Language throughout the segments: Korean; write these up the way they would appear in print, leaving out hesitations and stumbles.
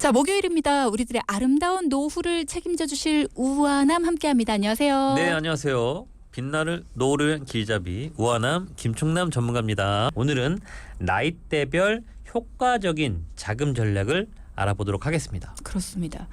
자, 목요일입니다. 우리들의 아름다운 노후를 책임져 주실 우아남 함께합니다. 안녕하세요. 네, 안녕하세요. 빛나는 노후를 위한 길잡이 우아남 김충남 전문가입니다. 오늘은 나이대별 효과적인 자금 전략을 알아보도록 하겠습니다. 그렇습니다.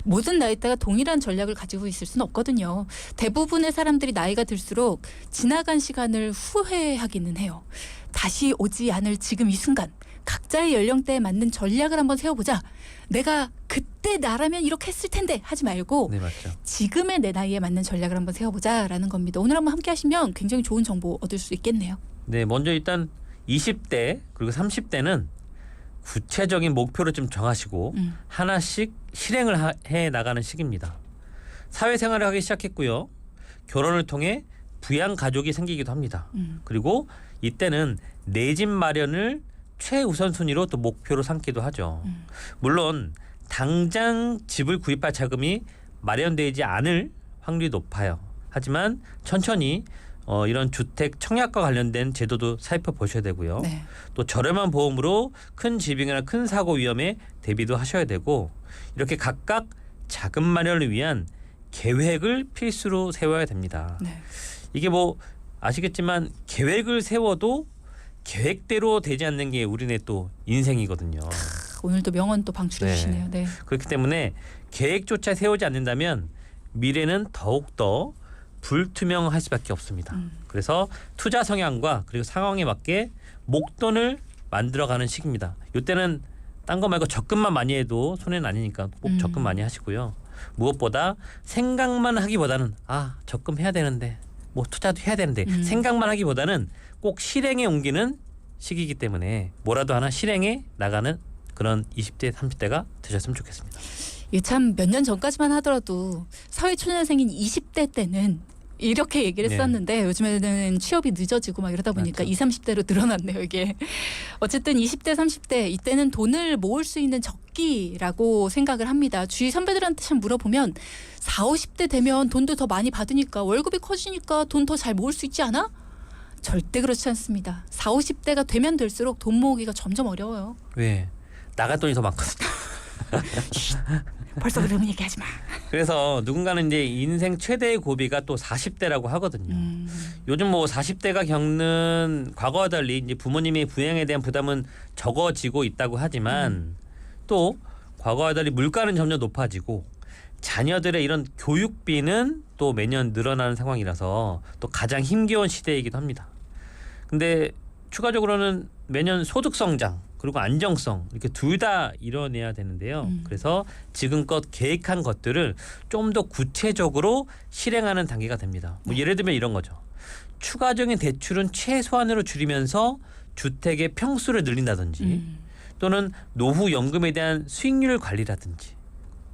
모든 나이대가 동일한 전략을 가지고 있을 수는 없거든요. 대부분의 사람들이 나이가 들수록 지나간 시간을 후회하기는 해요. 다시 오지 않을 지금 이 순간 각자의 연령대에 맞는 전략을 한번 세워보자. 내가 그때 나라면 이렇게 했을 텐데 하지 말고 네, 맞죠. 지금의 내 나이에 맞는 전략을 한번 세워보자라는 겁니다. 오늘 한번 함께 하시면 굉장히 좋은 정보 얻을 수 있겠네요. 네, 먼저 일단 20대 그리고 30대는 구체적인 목표를 좀 정하시고 하나씩 실행을 해 나가는 시기입니다. 사회생활을 하기 시작했고요. 결혼을 통해 부양 가족이 생기기도 합니다. 그리고 이때는 내 집 마련을 최우선 순위로 또 목표로 삼기도 하죠. 물론 당장 집을 구입할 자금이 마련되지 않을 확률이 높아요. 하지만 천천히 이런 주택 청약과 관련된 제도도 살펴보셔야 되고요. 네. 또 저렴한 보험으로 큰 질병이나 큰 사고 위험에 대비도 하셔야 되고 이렇게 각각 자금 마련을 위한 계획을 필수로 세워야 됩니다. 네. 이게 뭐 아시겠지만 계획을 세워도 계획대로 되지 않는 게 우리네 또 인생이거든요. 오늘도 명언 또 방출해 주시네요. 네. 그렇기 때문에 계획조차 세우지 않는다면 미래는 더욱더 불투명할 수밖에 없습니다. 그래서 투자 성향과 그리고 상황에 맞게 목돈을 만들어가는 시기입니다. 이때는 딴 거 말고 적금만 많이 해도 손해는 아니니까 꼭 적금 많이 하시고요. 무엇보다 생각만 하기보다는 적금 해야 되는데 뭐 투자도 해야 되는데 생각만 하기보다는 꼭 실행에 옮기는 시기이기 때문에 뭐라도 하나 실행에 나가는 그런 20대 30대가 되셨으면 좋겠습니다. 이게 참 몇 년 전까지만 하더라도 사회초년생인 20대 때는 이렇게 얘기를 했었는데 요즘에는 취업이 늦어지고 막 이러다 보니까 맞죠. 20, 30대로 늘어났네요. 이게 어쨌든 20대 30대 이때는 돈을 모을 수 있는 적기라고 생각을 합니다. 주위 선배들한테 참 물어보면 40, 50대 되면 돈도 더 많이 받으니까 월급이 커지니까 돈 더 잘 모을 수 있지 않아? 절대 그렇지 않습니다. 40, 50대가 되면 될수록 돈 모으기가 점점 어려워요. 왜? 나갈 돈이 더 많거든요. 벌써 그런 얘기하지 마. 그래서 누군가는 이제 인생 최대의 고비가 또 40대라고 하거든요. 요즘 뭐 40대가 겪는 과거와 달리 이제 부모님의 부양에 대한 부담은 적어지고 있다고 하지만 또 과거와 달리 물가는 점점 높아지고 자녀들의 이런 교육비는 또 매년 늘어나는 상황이라서 또 가장 힘겨운 시대이기도 합니다. 근데 추가적으로는 매년 소득 성장 그리고 안정성 이렇게 둘 다 이뤄내야 되는데요. 그래서 지금껏 계획한 것들을 좀 더 구체적으로 실행하는 단계가 됩니다. 뭐 예를 들면 이런 거죠. 추가적인 대출은 최소한으로 줄이면서 주택의 평수를 늘린다든지 또는 노후연금에 대한 수익률 관리라든지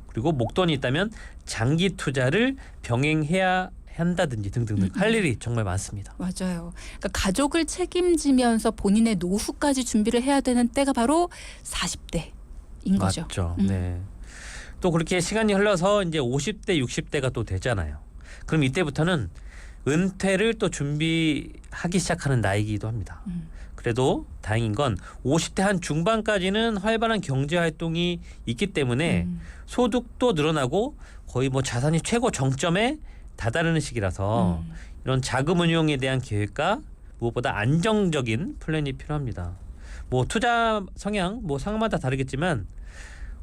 그리고 목돈이 있다면 장기 투자를 병행해야 한다든지 등등등 할 일이 정말 많습니다. 맞아요. 그러니까 가족을 책임지면서 본인의 노후까지 준비를 해야 되는 때가 바로 40대인 거죠. 맞죠. 네. 또 그렇게 시간이 흘러서 이제 50대, 60대가 또 되잖아요. 그럼 이때부터는 은퇴를 또 준비하기 시작하는 나이이기도 합니다. 그래도 다행인 건 50대 한 중반까지는 활발한 경제 활동이 있기 때문에 소득도 늘어나고 거의 뭐 자산이 최고 정점에 다다르는 시기라서 이런 자금 운용에 대한 계획과 무엇보다 안정적인 플랜이 필요합니다. 뭐 투자 성향 뭐 상황마다 다르겠지만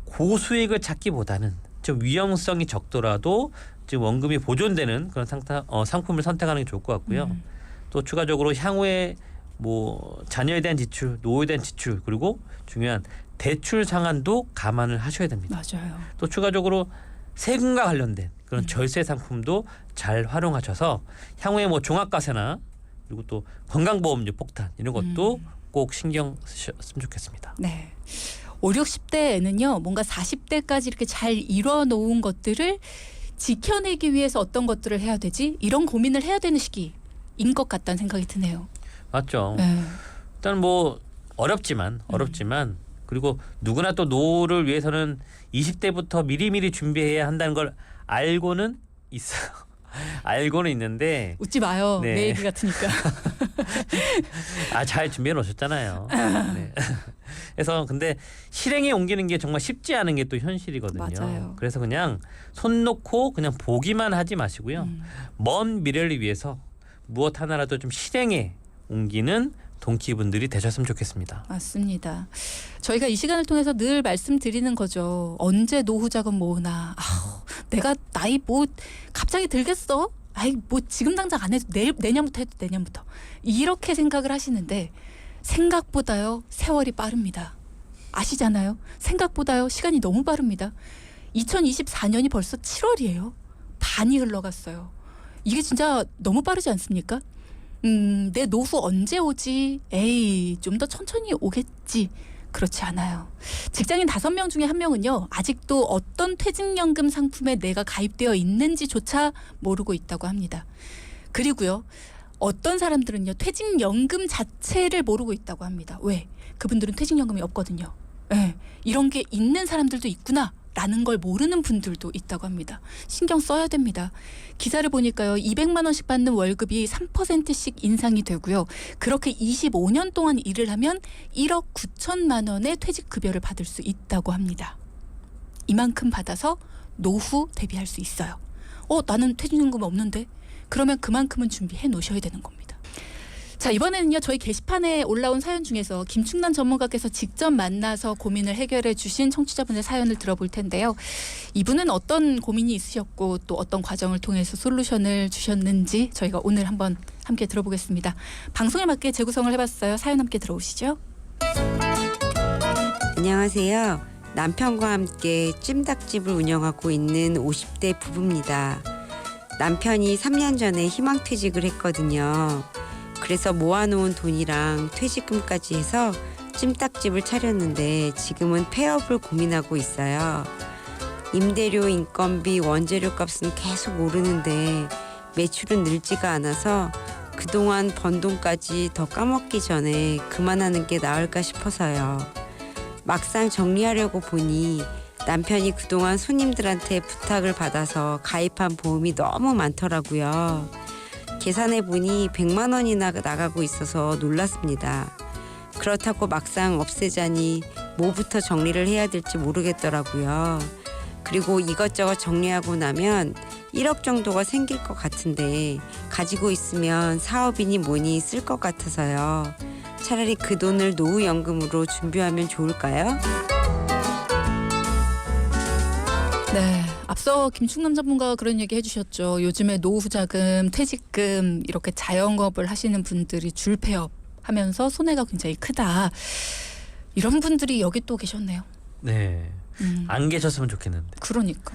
고수익을 찾기보다는 좀 위험성이 적더라도 지금 원금이 보존되는 그런 상품을 선택하는 게 좋을 것 같고요. 또 추가적으로 향후에 뭐 자녀에 대한 지출, 노후에 대한 지출 그리고 중요한 대출 상한도 감안을 하셔야 됩니다. 맞아요. 또 추가적으로 세금과 관련된 그런 절세 상품도 잘 활용하셔서 향후에 뭐 종합과세나 그리고 또 건강보험료 폭탄 이런 것도 꼭 신경 쓰셨으면 좋겠습니다. 네. 5, 60대에는요. 뭔가 40대까지 이렇게 잘 이뤄놓은 것들을 지켜내기 위해서 어떤 것들을 해야 되지? 이런 고민을 해야 되는 시기인 것 같다는 생각이 드네요. 맞죠. 네. 일단 뭐 어렵지만 그리고 누구나 또 노후를 위해서는 20대부터 미리미리 준비해야 한다는 걸 알고는 있어요. 알고는 있는데 웃지 마요. 네. 내 얘기 같으니까. 잘 준비해 놓으셨잖아요. 네. 그래서 근데 실행에 옮기는 게 정말 쉽지 않은 게 또 현실이거든요. 맞아요. 그래서 그냥 손 놓고 그냥 보기만 하지 마시고요. 먼 미래를 위해서 무엇 하나라도 좀 실행에 옮기는 동키분들이 되셨으면 좋겠습니다. 맞습니다. 저희가 이 시간을 통해서 늘 말씀드리는 거죠. 언제 노후 자금 모으나. 내가 나이 뭐 갑자기 들겠어? 아이 뭐 지금 당장 안 해도 내년부터 해도 내년부터. 이렇게 생각을 하시는데 생각보다요 세월이 빠릅니다. 아시잖아요. 생각보다요 시간이 너무 빠릅니다. 2024년이 벌써 7월이에요. 반이 흘러갔어요. 이게 진짜 너무 빠르지 않습니까? 내 노후 언제 오지? 에이, 좀 더 천천히 오겠지. 그렇지 않아요. 직장인 5명 중에 1명은요. 아직도 어떤 퇴직연금 상품에 내가 가입되어 있는지조차 모르고 있다고 합니다. 그리고요. 어떤 사람들은요. 퇴직연금 자체를 모르고 있다고 합니다. 왜? 그분들은 퇴직연금이 없거든요. 네, 이런 게 있는 사람들도 있구나. 라는 걸 모르는 분들도 있다고 합니다. 신경 써야 됩니다. 기사를 보니까요. 200만 원씩 받는 월급이 3%씩 인상이 되고요. 그렇게 25년 동안 일을 하면 1억 9천만 원의 퇴직급여를 받을 수 있다고 합니다. 이만큼 받아서 노후 대비할 수 있어요. 나는 퇴직연금 없는데? 그러면 그만큼은 준비해 놓으셔야 되는 겁니다. 자, 이번에는요. 저희 게시판에 올라온 사연 중에서 김충남 전문가께서 직접 만나서 고민을 해결해 주신 청취자분의 사연을 들어볼 텐데요. 이분은 어떤 고민이 있으셨고 또 어떤 과정을 통해서 솔루션을 주셨는지 저희가 오늘 한번 함께 들어보겠습니다. 방송에 맞게 재구성을 해봤어요. 사연 함께 들어오시죠. 안녕하세요. 남편과 함께 찜닭집을 운영하고 있는 50대 부부입니다. 남편이 3년 전에 희망퇴직을 했거든요. 그래서 모아놓은 돈이랑 퇴직금까지 해서 찜닭집을 차렸는데 지금은 폐업을 고민하고 있어요. 임대료, 인건비, 원재료 값은 계속 오르는데 매출은 늘지가 않아서 그동안 번 돈까지 더 까먹기 전에 그만하는 게 나을까 싶어서요. 막상 정리하려고 보니 남편이 그동안 손님들한테 부탁을 받아서 가입한 보험이 너무 많더라고요. 계산해 보니 100만 원이나 나가고 있어서 놀랐습니다. 그렇다고 막상 없애자니 뭐부터 정리를 해야 될지 모르겠더라고요. 그리고 이것저것 정리하고 나면 1억 정도가 생길 것 같은데 가지고 있으면 사업이니 뭐니 쓸 것 같아서요. 차라리 그 돈을 노후연금으로 준비하면 좋을까요? 네. 앞서 김충남 전문가가 그런 얘기 해주셨죠. 요즘에 노후자금, 퇴직금 이렇게 자영업을 하시는 분들이 줄폐업하면서 손해가 굉장히 크다. 이런 분들이 여기 또 계셨네요. 네. 안 계셨으면 좋겠는데. 그러니까.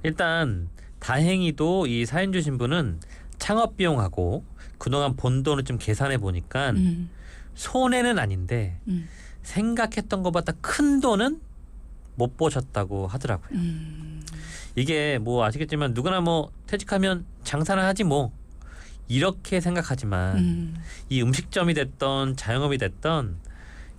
일단 다행히도 이 사연 주신 분은 창업 비용하고 그동안 번 돈을 좀 계산해 보니까 손해는 아닌데 생각했던 것보다 큰 돈은 못 보셨다고 하더라고요. 이게 뭐 아시겠지만 누구나 뭐 퇴직하면 장사를 하지 뭐 이렇게 생각하지만 이 음식점이 됐던 자영업이 됐던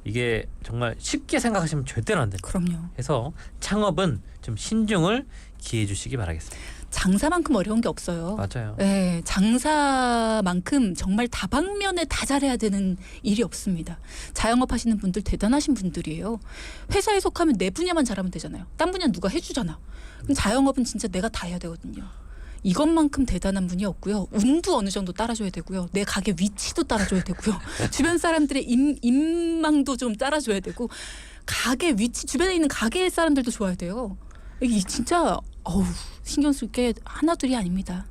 이게 정말 쉽게 생각하시면 절대로 안 됩니다. 그럼요. 그래서 창업은 좀 신중을 기해 주시기 바라겠습니다. 장사만큼 어려운 게 없어요. 맞아요. 네, 장사만큼 정말 다방면에 다 잘해야 되는 일이 없습니다. 자영업 하시는 분들 대단하신 분들이에요. 회사에 속하면 내 분야만 잘하면 되잖아요. 딴 분야 누가 해주잖아. 그럼 자영업은 진짜 내가 다 해야 되거든요. 이것만큼 대단한 분이 없고요. 운도 어느 정도 따라줘야 되고요. 내 가게 위치도 따라줘야 되고요. 주변 사람들의 인망도 좀 따라줘야 되고 가게 위치 주변에 있는 가게 사람들도 좋아야 돼요. 이게 진짜 신경 쓸 게 하나둘이 아닙니다.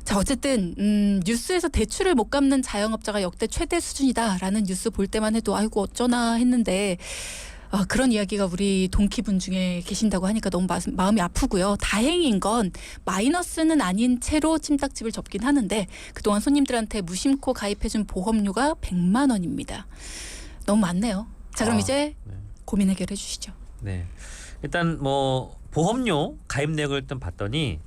자, 어쨌든 뉴스에서 대출을 못 갚는 자영업자가 역대 최대 수준이다라는 뉴스 볼 때만 해도 아이고 어쩌나 했는데 그런 이야기가 우리 동키분 중에 계신다고 하니까 너무 마음이 아프고요. 다행인 건 마이너스는 아닌 채로 찜닭집을 접긴 하는데 그동안 손님들한테 무심코 가입해준 보험료가 100만 원입니다. 너무 많네요. 자, 그럼 이제 네. 고민 해결해 주시죠. 네. 일단 뭐 보험료 가입 내역을 일단 봤더니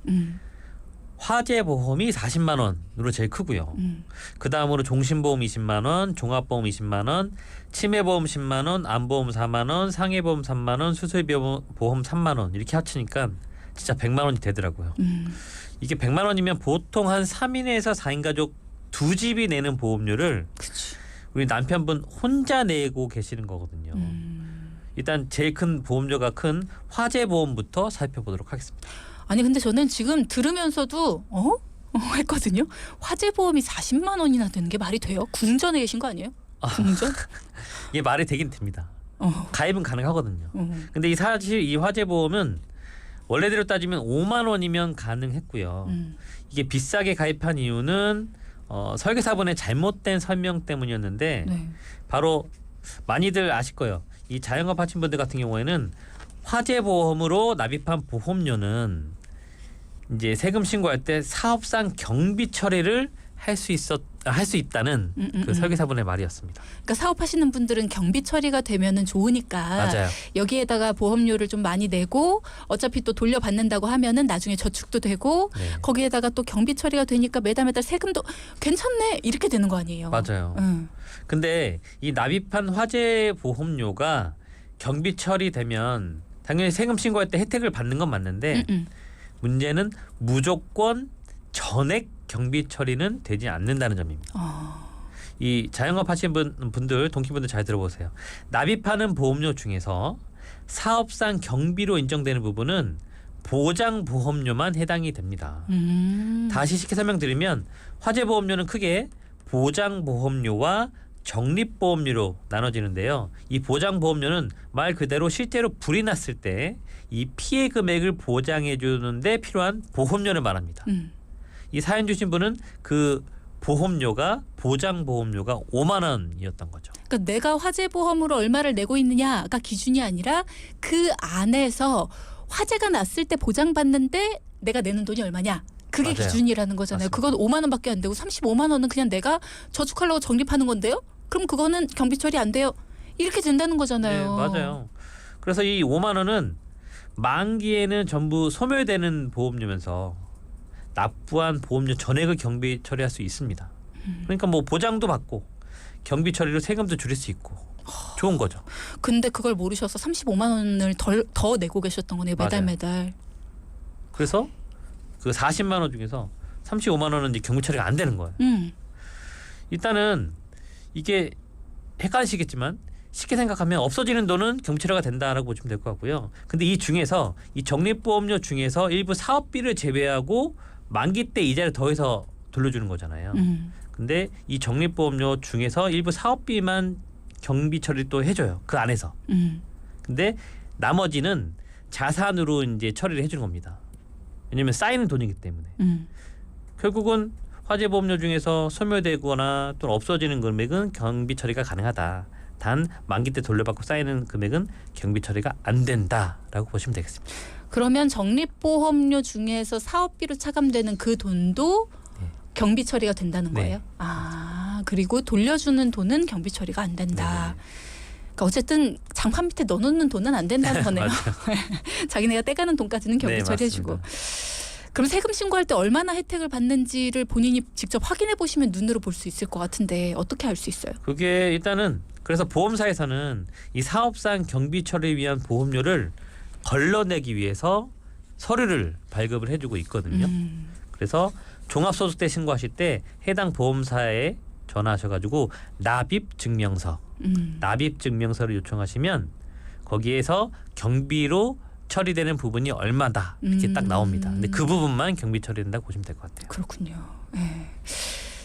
화재 보험이 40만 원으로 제일 크고요. 그 다음으로 종신보험 20만 원, 종합보험 20만 원, 치매보험 10만 원, 암보험 4만 원, 상해보험 3만 원, 수술비보험 3만 원 이렇게 합치니까 진짜 100만 원이 되더라고요. 이게 100만 원이면 보통 한 3인에서 4인 가족 두 집이 내는 보험료를 그치. 우리 남편분 혼자 내고 계시는 거거든요. 일단 제일 큰 보험료가 큰 화재 보험부터 살펴보도록 하겠습니다. 아니 근데 저는 지금 들으면서도 했거든요. 화재 보험이 40만 원이나 되는 게 말이 돼요? 궁전에 계신 거 아니에요? 궁전? 이게 말이 되긴 됩니다. 가입은 가능하거든요. 근데 사실 이 화재 보험은 원래대로 따지면 5만 원이면 가능했고요. 이게 비싸게 가입한 이유는 설계사분의 잘못된 설명 때문이었는데 네. 바로 많이들 아실 거예요. 이 자영업 하신 분들 같은 경우에는 화재 보험으로 납입한 보험료는 이제 세금 신고할 때 사업상 경비 처리를 할 수 있다는 그 설계사분의 말이었습니다. 그러니까 사업하시는 분들은 경비 처리가 되면은 좋으니까 맞아요. 여기에다가 보험료를 좀 많이 내고 어차피 또 돌려받는다고 하면은 나중에 저축도 되고 네. 거기에다가 또 경비 처리가 되니까 매달 세금도 괜찮네 이렇게 되는 거 아니에요? 맞아요. 응. 근데 이 납입한 화재 보험료가 경비 처리되면 당연히 세금 신고할 때 혜택을 받는 건 맞는데 문제는 무조건 전액 경비 처리는 되지 않는다는 점입니다. 이 자영업 하시는 분들 동키분들 잘 들어보세요. 납입하는 보험료 중에서 사업상 경비로 인정되는 부분은 보장보험료만 해당이 됩니다. 다시 쉽게 설명드리면 화재보험료는 크게 보장보험료와 적립보험료로 나눠지는데요. 이 보장보험료는 말 그대로 실제로 불이 났을 때 이 피해 금액을 보장해 주는데 필요한 보험료를 말합니다. 이 사연 주신 분은 그 보험료가 보장보험료가 5만 원이었던 거죠. 그러니까 내가 화재 보험으로 얼마를 내고 있느냐가 기준이 아니라 그 안에서 화재가 났을 때 보장받는데 내가 내는 돈이 얼마냐. 그게 맞아요. 기준이라는 거잖아요. 맞습니다. 그건 5만 원밖에 안 되고 35만 원은 그냥 내가 저축하려고 적립하는 건데요. 그럼 그거는 경비 처리 안 돼요. 이렇게 된다는 거잖아요. 네, 맞아요. 그래서 이 5만 원은 만기에는 전부 소멸되는 보험료면서 납부한 보험료 전액을 경비 처리할 수 있습니다. 그러니까 뭐 보장도 받고 경비 처리로 세금도 줄일 수 있고 좋은 거죠. 근데 그걸 모르셔서 35만 원을 더 내고 계셨던 거네요. 매달 맞아요. 매달. 그래서 그 40만 원 중에서 35만 원은 이제 경비 처리가 안 되는 거예요. 일단은 이게 헷갈리시겠지만 쉽게 생각하면 없어지는 돈은 경비 처리가 된다라고 보시면 될 것 같고요. 근데 이 중에서 이 적립보험료 중에서 일부 사업비를 제외하고 만기 때 이자를 더해서 돌려주는 거잖아요. 근데 이 적립보험료 중에서 일부 사업비만 경비 처리 또 해줘요. 그 안에서. 근데 나머지는 자산으로 이제 처리를 해주는 겁니다. 왜냐하면 쌓이는 돈이기 때문에. 결국은 화재보험료 중에서 소멸되거나 또는 없어지는 금액은 경비 처리가 가능하다. 단 만기 때 돌려받고 쌓이는 금액은 경비 처리가 안 된다라고 보시면 되겠습니다. 그러면 적립보험료 중에서 사업비로 차감되는 그 돈도 네. 경비 처리가 된다는 네. 거예요? 아, 그리고 돌려주는 돈은 경비 처리가 안 된다. 네. 그러니까 어쨌든 장판 밑에 넣어놓는 돈은 안 된다는 거네요. 자기네가 떼가는 돈까지는 경비 네, 처리해주고. 맞습니다. 그럼 세금 신고할 때 얼마나 혜택을 받는지를 본인이 직접 확인해 보시면 눈으로 볼 수 있을 것 같은데 어떻게 알 수 있어요? 그게 일단은 그래서 보험사에서는 이 사업상 경비 처리를 위한 보험료를 걸러내기 위해서 서류를 발급을 해주고 있거든요. 그래서 종합소득세 신고하실 때 해당 보험사에 전화하셔가지고 납입증명서, 납입증명서를 요청하시면 거기에서 경비로 처리되는 부분이 얼마다 이렇게 딱 나옵니다. 근데 그 부분만 경비 처리된다고 보시면 될 것 같아요. 그렇군요. 네.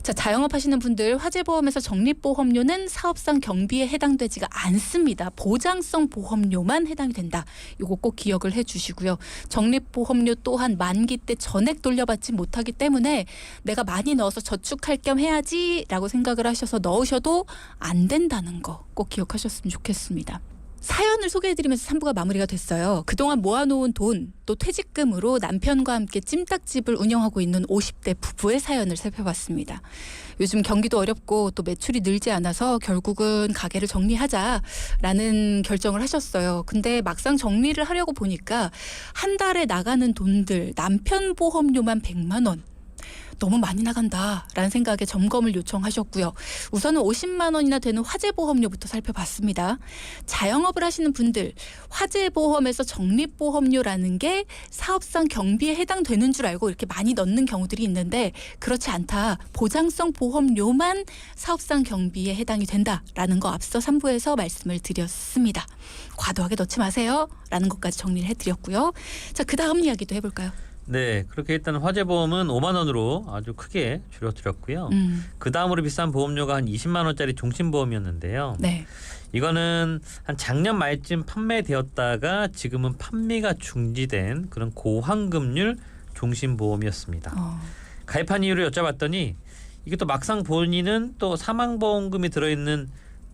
자, 자영업 하시는 분들 화재보험에서 적립보험료는 사업상 경비에 해당되지가 않습니다. 보장성 보험료만 해당이 된다. 이거 꼭 기억을 해주시고요. 적립보험료 또한 만기 때 전액 돌려받지 못하기 때문에 내가 많이 넣어서 저축할 겸 해야지라고 생각을 하셔서 넣으셔도 안 된다는 거 꼭 기억하셨으면 좋겠습니다. 사연을 소개해드리면서 3부가 마무리가 됐어요. 그동안 모아놓은 돈 또 퇴직금으로 남편과 함께 찜닭집을 운영하고 있는 50대 부부의 사연을 살펴봤습니다. 요즘 경기도 어렵고 또 매출이 늘지 않아서 결국은 가게를 정리하자라는 결정을 하셨어요. 근데 막상 정리를 하려고 보니까 한 달에 나가는 돈들 남편 보험료만 100만 원. 너무 많이 나간다라는 생각에 점검을 요청하셨고요. 우선은 50만 원이나 되는 화재보험료부터 살펴봤습니다. 자영업을 하시는 분들 화재보험에서 적립보험료라는 게 사업상 경비에 해당되는 줄 알고 이렇게 많이 넣는 경우들이 있는데 그렇지 않다. 보장성 보험료만 사업상 경비에 해당이 된다라는 거 앞서 3부에서 말씀을 드렸습니다. 과도하게 넣지 마세요 라는 것까지 정리를 해드렸고요. 자, 그 다음 이야기도 해볼까요? 네, 그렇게 일단 화재보험은 5만 원으로 아주 크게 줄여드렸고요. 그 다음으로 비싼 보험료가 한 20만 원짜리 종신보험이었는데요. 네. 이거는 한 작년 말쯤 판매되었다가 지금은 판매가 중지된 그런 고환급률 종신보험이었습니다. 가입한 이유를 여쭤봤더니 이게 또 막상 본인은 또 사망보험금이 들어있는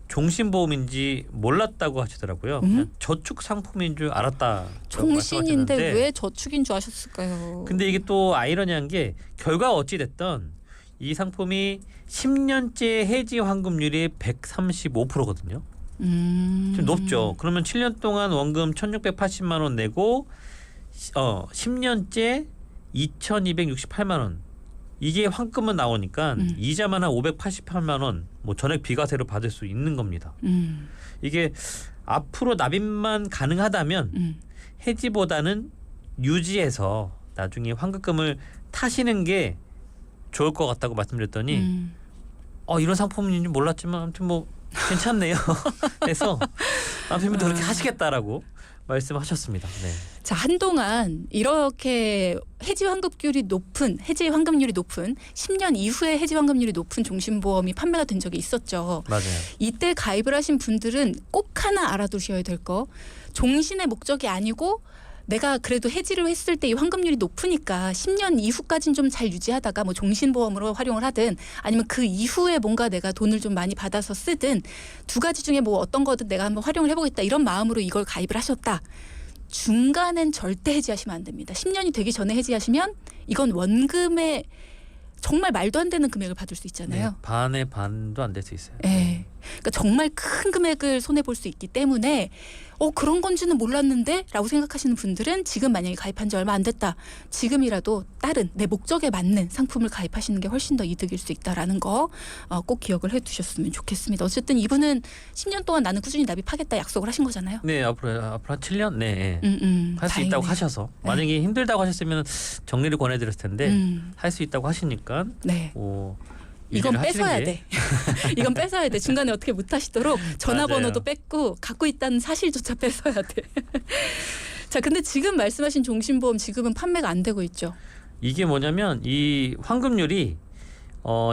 종신보험인지 몰랐다고 하시더라고요. 그냥 저축 상품인 줄 알았다. 종신인데 왜 저축인 줄 아셨을까요? 근데 이게 또 아이러니한 게 결과가 어찌 됐던 이 상품이 10년째 해지 환급률이 135%거든요. 좀 높죠. 그러면 7년 동안 원금 1,680만 원 내고 10년째 2,268만 원. 이게 환급은 나오니까 이자만 한 588만 원, 뭐 전액 비과세로 받을 수 있는 겁니다. 이게 앞으로 납입만 가능하다면 해지보다는 유지해서 나중에 환급금을 타시는 게 좋을 것 같다고 말씀드렸더니 이런 상품인지 몰랐지만 아무튼 뭐 괜찮네요. 그래서 남편분도 그렇게 하시겠다라고 말씀하셨습니다. 네. 자, 한동안 이렇게 해지 환급률이 높은 10년 이후에 해지 환급률이 높은 종신보험이 판매가 된 적이 있었죠. 맞아요. 이때 가입을 하신 분들은 꼭 하나 알아두셔야 될 거. 종신의 목적이 아니고 내가 그래도 해지를 했을 때 이 환급률이 높으니까 10년 이후까지는 좀 잘 유지하다가 뭐 종신보험으로 활용을 하든 아니면 그 이후에 뭔가 내가 돈을 좀 많이 받아서 쓰든 두 가지 중에 뭐 어떤 거든 내가 한번 활용을 해보겠다 이런 마음으로 이걸 가입을 하셨다. 중간엔 절대 해지하시면 안 됩니다. 10년이 되기 전에 해지하시면 이건 원금에 정말 말도 안 되는 금액을 받을 수 있잖아요. 네, 반의 반도 안 될 수 있어요. 네. 그러니까 정말 큰 금액을 손해볼 수 있기 때문에 그런 건지는 몰랐는데 라고 생각하시는 분들은 지금 만약에 가입한 지 얼마 안 됐다. 지금이라도 다른 내 목적에 맞는 상품을 가입하시는 게 훨씬 더 이득일 수 있다라는 거 꼭 기억을 해두셨으면 좋겠습니다. 어쨌든 이분은 10년 동안 나는 꾸준히 납입하겠다 약속을 하신 거잖아요. 네, 앞으로 한 7년 네. 할 수 있다고 하셔서 만약에 힘들다고 하셨으면 정리를 권해드렸을 텐데 할 수 있다고 하시니까 네. 유지를 이건 뺏어야 하시는 게 돼. 이건 뺏어야 돼. 중간에 어떻게 못 하시도록 전화번호도 뺏고 갖고 있다는 사실조차 뺏어야 돼. 자, 근데 지금 말씀하신 종신보험 지금은 판매가 안 되고 있죠. 이게 뭐냐면 이 환급률이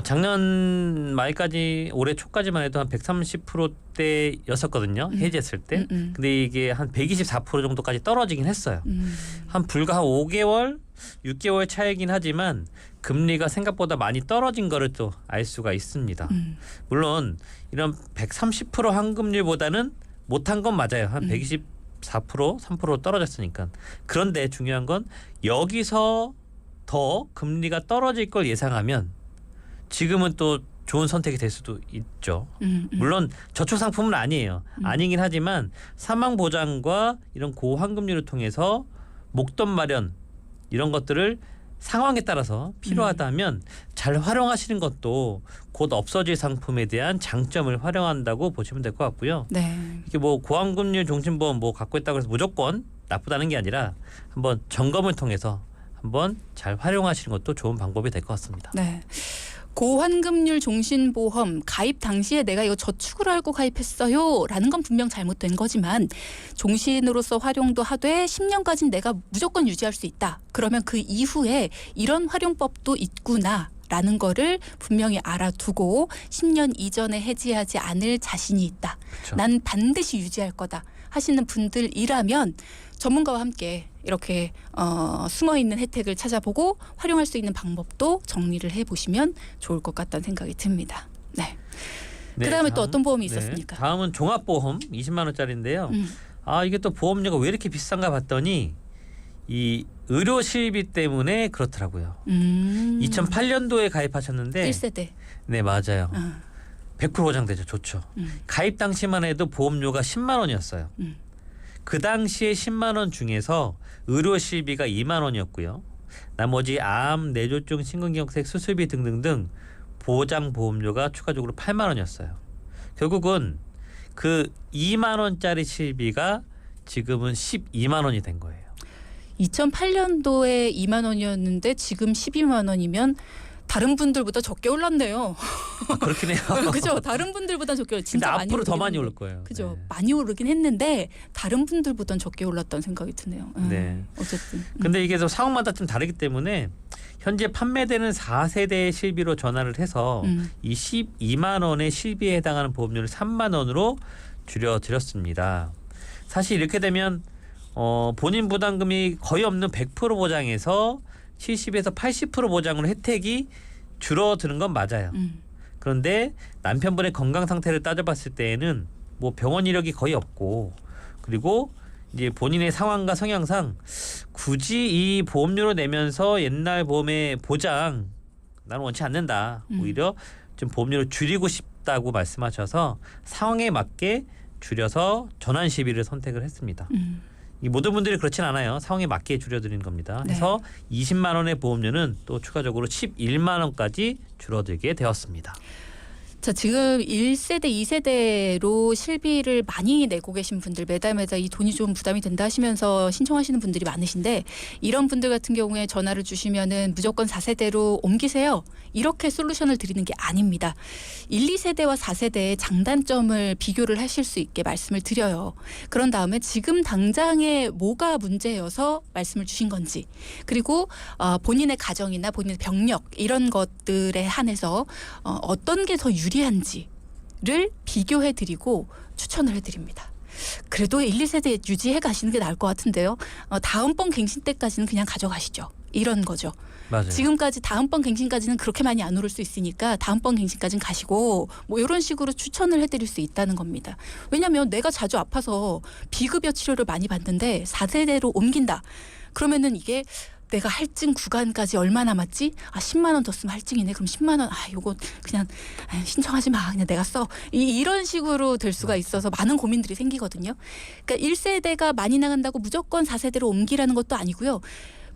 작년 말까지 올해 초까지만 해도 한 130%대였었거든요. 해지했을 때. 근데 이게 한 124% 정도까지 떨어지긴 했어요. 한 불과 한 5개월, 6개월 차이긴 하지만 금리가 생각보다 많이 떨어진 거를 또 알 수가 있습니다. 물론 이런 130% 환급률보다는 못한 건 맞아요. 한 124%, 3% 떨어졌으니까. 그런데 중요한 건 여기서 더 금리가 떨어질 걸 예상하면 지금은 또 좋은 선택이 될 수도 있죠. 물론 저축 상품은 아니에요. 아니긴 하지만 사망 보장과 이런 고환급률을 통해서 목돈 마련 이런 것들을 상황에 따라서 필요하다면 잘 활용하시는 것도 곧 없어질 상품에 대한 장점을 활용한다고 보시면 될 것 같고요. 네. 이게 뭐 고환급률 종신보험 뭐 갖고 있다고 해서 무조건 나쁘다는 게 아니라 한번 점검을 통해서 한번 잘 활용하시는 것도 좋은 방법이 될 것 같습니다. 네. 고환급률 종신보험 가입 당시에 내가 이거 저축을 알고 가입했어요 라는 건 분명 잘못된 거지만 종신으로서 활용도 하되 10년까지는 내가 무조건 유지할 수 있다. 그러면 그 이후에 이런 활용법도 있구나. 라는 거를 분명히 알아두고 10년 이전에 해지하지 않을 자신이 있다. 그렇죠. 난 반드시 유지할 거다 하시는 분들이라면 전문가와 함께 이렇게 숨어있는 혜택을 찾아보고 활용할 수 있는 방법도 정리를 해보시면 좋을 것 같다는 생각이 듭니다. 네. 네, 그다음에 또 어떤 보험이 네, 있었습니까? 다음은 종합보험 20만 원짜리인데요. 이게 또 보험료가 왜 이렇게 비싼가 봤더니 이 의료 실비 때문에 그렇더라고요. 2008년도에 가입하셨는데 1세대. 네, 맞아요. 100% 보장되죠. 좋죠. 가입 당시만 해도 보험료가 10만 원이었어요. 그 당시에 10만 원 중에서 의료 실비가 2만 원이었고요. 나머지 암, 뇌졸중, 심근경색, 수술비 등등등 보장 보험료가 추가적으로 8만 원이었어요. 결국은 그 2만 원짜리 실비가 지금은 12만 원이 된 거예요. 2008년도에 2만 원이었는데 지금 12만 원이면 다른 분들보다 적게 올랐네요. 그렇긴 해요. 그죠? 다른 분들보다 적게 근데 진짜 많이 앞으로 더 오르긴 많이 했는데. 오를 거예요. 그죠? 네. 많이 오르긴 했는데 다른 분들보다는 적게 올랐다는 생각이 드네요. 네. 어쨌든. 근데 이게 또 상황마다 좀 다르기 때문에 현재 판매되는 4세대 실비로 전환을 해서 이 12만 원의 실비에 해당하는 보험료를 3만 원으로 줄여드렸습니다. 사실 이렇게 되면 본인 부담금이 거의 없는 100% 보장에서 70에서 80% 보장으로 혜택이 줄어드는 건 맞아요. 그런데 남편분의 건강 상태를 따져봤을 때에는 뭐 병원 이력이 거의 없고 그리고 이제 본인의 상황과 성향상 굳이 이 보험료를 내면서 옛날 보험의 보장 나는 원치 않는다. 오히려 좀 보험료를 줄이고 싶다고 말씀하셔서 상황에 맞게 줄여서 전환 시비를 선택을 했습니다. 이 모든 분들이 그렇진 않아요. 상황에 맞게 줄여드리는 겁니다. 네. 그래서 20만 원의 보험료는 또 추가적으로 11만 원까지 줄어들게 되었습니다. 자, 지금 1세대, 2세대로 실비를 많이 내고 계신 분들 매달 이 돈이 좀 부담이 된다 하시면서 신청하시는 분들이 많으신데 이런 분들 같은 경우에 전화를 주시면은 무조건 4세대로 옮기세요. 이렇게 솔루션을 드리는 게 아닙니다. 1, 2세대와 4세대의 장단점을 비교를 하실 수 있게 말씀을 드려요. 그런 다음에 지금 당장에 뭐가 문제여서 말씀을 주신 건지 그리고 본인의 가정이나 본인의 병력 이런 것들에 한해서 어떤 게 더 유리한지를 비교해드리고 추천을 해드립니다. 그래도 1, 2세대 유지해 가시는 게 나을 것 같은데요. 다음번 갱신 때까지는 그냥 가져가시죠. 이런 거죠. 맞아요. 지금까지 다음번 갱신까지는 그렇게 많이 안 오를 수 있으니까 다음번 갱신까지는 가시고 뭐 이런 식으로 추천을 해드릴 수 있다는 겁니다. 왜냐하면 내가 자주 아파서 비급여 치료를 많이 받는데 4세대로 옮긴다. 그러면은 이게 내가 할증 구간까지 얼마 남았지? 10만 원 더 쓰면 할증이네. 그럼 10만 원. 요거 그냥 신청하지 마. 그냥 내가 써. 이런 식으로 될 수가 있어서 많은 고민들이 생기거든요. 그러니까 1세대가 많이 나간다고 무조건 4세대로 옮기라는 것도 아니고요.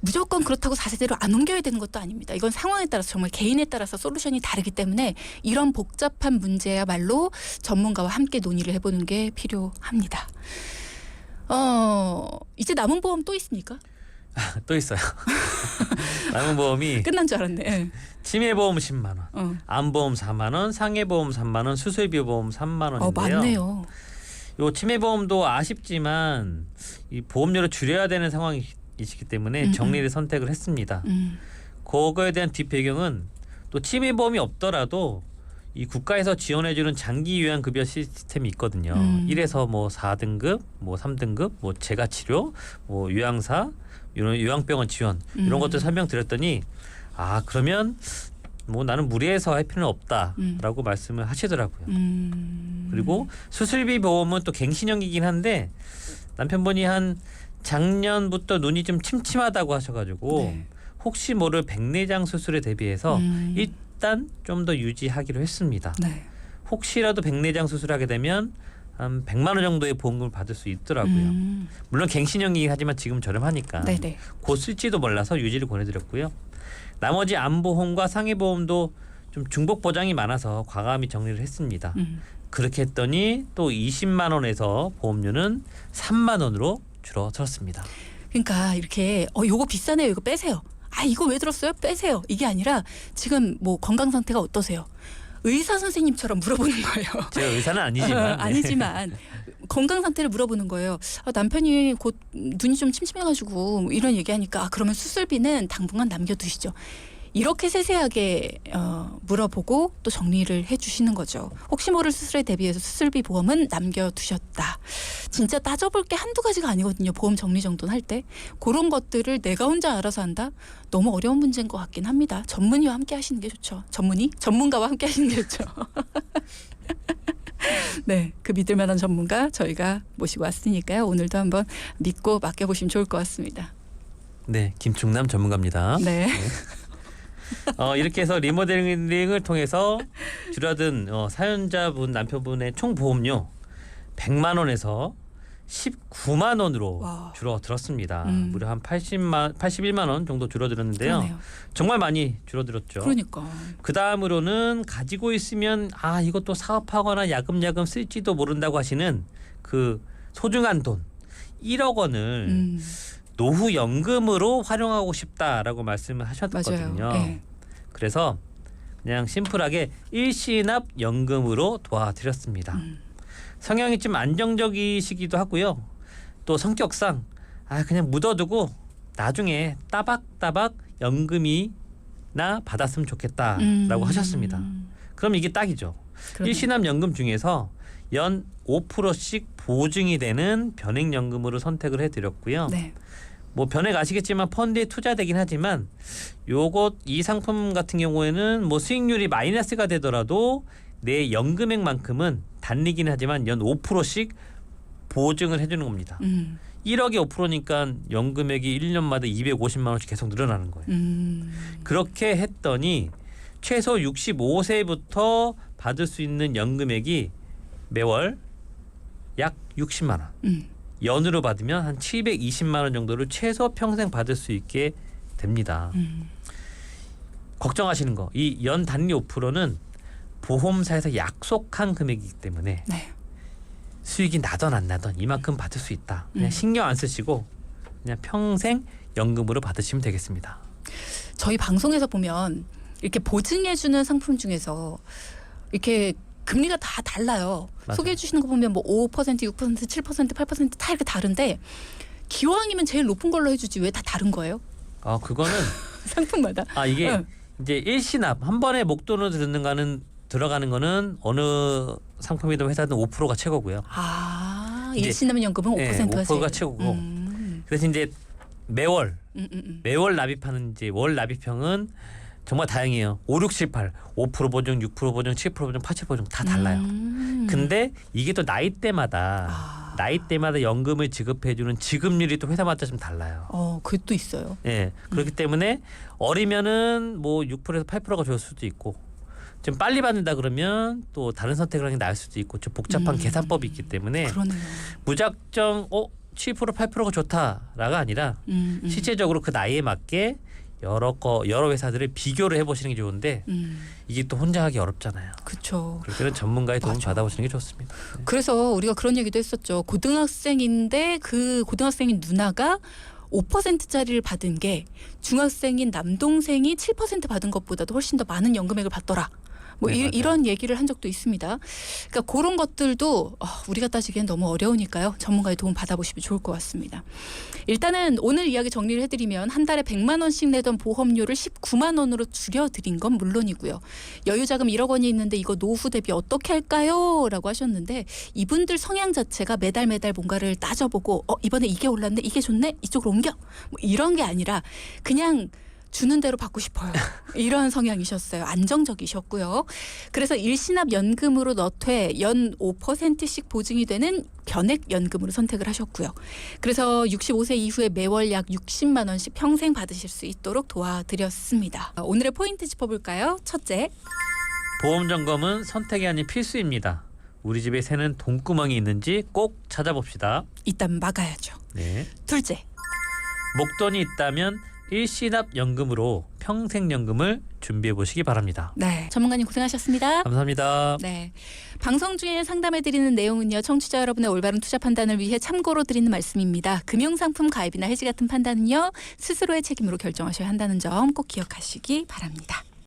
무조건 그렇다고 4세대로 안 옮겨야 되는 것도 아닙니다. 이건 상황에 따라서 정말 개인에 따라서 솔루션이 다르기 때문에 이런 복잡한 문제야말로 전문가와 함께 논의를 해보는 게 필요합니다. 이제 남은 보험 또 있습니까? 또 있어요. 남은 보험이 끝난 줄 알았네. 예. 치매보험 10만 원, 암보험 4만 원, 상해보험 3만 원, 수술비 보험 3만 원인데요. 맞네요. 요 치매보험도 아쉽지만 이 보험료를 줄여야 되는 상황이시기 때문에 정리를 선택을 했습니다. 그거에 대한 뒷배경은 또 치매보험이 없더라도 이 국가에서 지원해주는 장기 요양급여 시스템이 있거든요. 1에서 뭐 4등급, 뭐 3등급, 뭐 재가치료, 뭐 요양사, 이런 요양병원 지원 이런 것들 설명드렸더니 그러면 뭐 나는 무리해서 할 필요는 없다라고 말씀을 하시더라고요. 그리고 수술비 보험은 또 갱신형이긴 한데 남편분이 한 작년부터 눈이 좀 침침하다고 하셔가지고 네. 혹시 모를 백내장 수술에 대비해서 일단 좀 더 유지하기로 했습니다. 네. 혹시라도 백내장 수술하게 되면 한 100만 원 정도의 보험금을 받을 수 있더라고요. 물론 갱신형이긴 하지만 지금 저렴하니까 네네. 곧 쓸지도 몰라서 유지를 권해드렸고요. 나머지 암보험과 상해보험도 좀 중복 보장이 많아서 과감히 정리를 했습니다. 그렇게 했더니 또 20만 원에서 보험료는 3만 원으로 줄어들었습니다. 그러니까 이렇게 요거 비싸네요. 이거 빼세요. 이거 왜 들었어요? 빼세요. 이게 아니라 지금 뭐 건강 상태가 어떠세요? 의사 선생님처럼 물어보는 거예요. 제가 의사는 아니지만 네. 아니지만 건강 상태를 물어보는 거예요. 남편이 곧 눈이 좀 침침해가지고 뭐 이런 얘기하니까 그러면 수술비는 당분간 남겨두시죠. 이렇게 세세하게 물어보고 또 정리를 해주시는 거죠. 혹시 모를 수술에 대비해서 수술비 보험은 남겨두셨다. 진짜 따져볼 게 한두 가지가 아니거든요. 보험 정리 정돈 할 때. 그런 것들을 내가 혼자 알아서 한다? 너무 어려운 문제인 것 같긴 합니다. 전문의와 함께 하시는 게 좋죠. 전문가와 함께 하시는 게 좋죠. 네, 그 믿을 만한 전문가 저희가 모시고 왔으니까요. 오늘도 한번 믿고 맡겨보시면 좋을 것 같습니다. 네, 김충남 전문가입니다. 네. 이렇게 해서 리모델링을 통해서 줄어든 사연자분 남편분의 총 보험료 100만 원에서 19만 원으로 와. 줄어들었습니다. 무려 한 81만 원 정도 줄어들었는데요. 그러네요. 정말 많이 줄어들었죠. 그러니까. 그 다음으로는 가지고 있으면 이것도 사업하거나 야금야금 쓸지도 모른다고 하시는 그 소중한 돈 1억 원을 노후 연금으로 활용하고 싶다라고 말씀을 하셨거든요. 맞아요. 네. 그래서 그냥 심플하게 일시납 연금으로 도와드렸습니다. 성향이 좀 안정적이시기도 하고요. 또 성격상 그냥 묻어두고 나중에 따박따박 연금이나 받았으면 좋겠다라고 하셨습니다. 그럼 이게 딱이죠. 그러네요. 일시납 연금 중에서 연 5%씩 보증이 되는 변액연금으로 선택을 해드렸고요. 네. 뭐 변액 아시겠지만 펀드에 투자되긴 하지만 이 상품 같은 경우에는 뭐 수익률이 마이너스가 되더라도 내 연금액만큼은 단리긴 하지만 연 5%씩 보증을 해주는 겁니다. 1억에 5%니까 연금액이 1년마다 250만 원씩 계속 늘어나는 거예요. 그렇게 했더니 최소 65세부터 받을 수 있는 연금액이 매월 약 60만 원. 연으로 받으면 한 720만 원 정도를 최소 평생 받을 수 있게 됩니다. 걱정하시는 거. 이 연 단리 5%는 보험사에서 약속한 금액이기 때문에 네. 수익이 나던 안 나던 이만큼 받을 수 있다. 그냥 신경 안 쓰시고 그냥 평생 연금으로 받으시면 되겠습니다. 저희 방송에서 보면 이렇게 보증해주는 상품 중에서 이렇게 금리가 다 달라요. 맞아요. 소개해 주시는 거 보면 뭐 5%, 6%, 7%, 8%다 이렇게 다른데 기왕이면 제일 높은 걸로 해주지 왜 다 다른 거예요? 그거는 상품마다. 이게 응. 이제 일시납 한 번에 목돈으로 들어가는 거는 어느 상품이든 회사든 5%가 최고고요. 이제 일시납 연금은 5%가 5%가 최고고. 그래서 이제 매월 납입하는 이제 월 납입형은 정말 다양해요. 5, 6, 7, 8, 5% 보증, 6% 보증, 7% 보증, 8% 보증 다 달라요. 근데 이게 또 나이대마다 연금을 지급해주는 지급률이 또 회사마다 좀 달라요. 그것도 있어요. 예, 그렇기 때문에 어리면은 뭐 6%에서 8%가 좋을 수도 있고, 좀 빨리 받는다 그러면 또 다른 선택을 하는 게 나을 수도 있고, 좀 복잡한 계산법이 있기 때문에 그러네요. 무작정 7% 8%가 좋다라가 아니라 실제적으로 그 나이에 맞게 여러 회사들을 비교를 해보시는 게 좋은데 이게 또 혼자 하기 어렵잖아요. 그렇죠. 그럴 때는 전문가의 도움 맞아. 받아보시는 게 좋습니다. 네. 그래서 우리가 그런 얘기도 했었죠. 고등학생인데 그 고등학생인 누나가 5%짜리를 받은 게 중학생인 남동생이 7% 받은 것보다도 훨씬 더 많은 연금액을 받더라. 뭐 네, 맞아요. 이런 얘기를 한 적도 있습니다. 그러니까 그런 것들도 우리가 따지기엔 너무 어려우니까요. 전문가의 도움 받아보시면 좋을 것 같습니다. 일단은 오늘 이야기 정리를 해드리면 한 달에 100만 원씩 내던 보험료를 19만 원으로 줄여드린 건 물론이고요. 여유자금 1억 원이 있는데 이거 노후 대비 어떻게 할까요? 라고 하셨는데 이분들 성향 자체가 매달 뭔가를 따져보고 이번에 이게 올랐네? 이게 좋네? 이쪽으로 옮겨? 뭐 이런 게 아니라 그냥 주는 대로 받고 싶어요. 이런 성향이셨어요. 안정적이셨고요. 그래서 일시납 연금으로 넣되 연 5%씩 보증이 되는 변액 연금으로 선택을 하셨고요. 그래서 65세 이후에 매월 약 60만 원씩 평생 받으실 수 있도록 도와드렸습니다. 오늘의 포인트 짚어볼까요? 첫째, 보험 점검은 선택이 아닌 필수입니다. 우리 집에 새는 돈구멍이 있는지 꼭 찾아봅시다. 일단 막아야죠. 네. 둘째, 목돈이 있다면 일시납 연금으로 평생연금을 준비해 보시기 바랍니다. 네, 전문가님 고생하셨습니다. 감사합니다. 네, 방송 중에 상담해드리는 내용은요. 청취자 여러분의 올바른 투자 판단을 위해 참고로 드리는 말씀입니다. 금융상품 가입이나 해지 같은 판단은요. 스스로의 책임으로 결정하셔야 한다는 점 꼭 기억하시기 바랍니다.